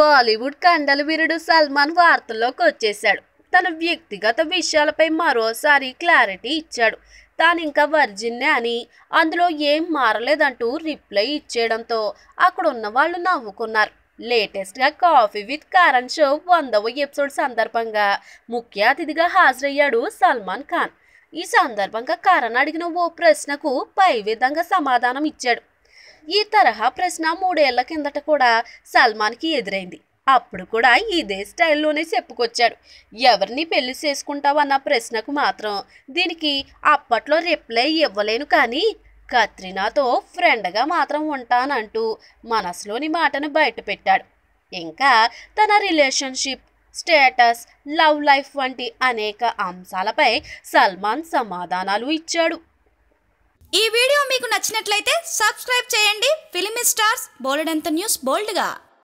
బాలీవుడ్ కండల వీరుడు సల్మాన్ వార్తల్లోకి వచ్చేశాడు. తన వ్యక్తిగత విషయాలపై మరోసారి క్లారిటీ ఇచ్చాడు. తాను ఇంకా వర్జిన్నే అని, అందులో ఏం మారలేదంటూ రిప్లై ఇచ్చేయడంతో అక్కడ ఉన్న వాళ్ళు నవ్వుకున్నారు. లేటెస్ట్గా కాఫీ విత్ కరణ్ షో 100వ ఎపిసోడ్ సందర్భంగా ముఖ్య అతిథిగా హాజరయ్యాడు సల్మాన్ ఖాన్. ఈ సందర్భంగా కరణ్ అడిగిన ఓ ప్రశ్నకు పై విధంగా సమాధానం ఇచ్చాడు. ఈ తరహా ప్రశ్న 3 ఏళ్ల కిందట కూడా సల్మాన్కి ఎదురైంది. అప్పుడు కూడా ఇదే స్టైల్లోనే చెప్పుకొచ్చాడు. ఎవరిని పెళ్లి చేసుకుంటావన్న ప్రశ్నకు మాత్రం దీనికి అప్పట్లో రిప్లై ఇవ్వలేను, కానీ కత్రినాతో ఫ్రెండ్గా మాత్రం ఉంటానంటూ మనసులోని మాటను బయటపెట్టాడు. ఇంకా తన రిలేషన్షిప్ స్టేటస్, లవ్ లైఫ్ వంటి అనేక అంశాలపై సల్మాన్ సమాధానాలు ఇచ్చాడు. ఈ వీడియో మీకు నచ్చినట్లయితే సబ్స్క్రైబ్ చేయండి. ఫిలిమి స్టార్స్ బోలెడంత న్యూస్ బోల్డ్గా.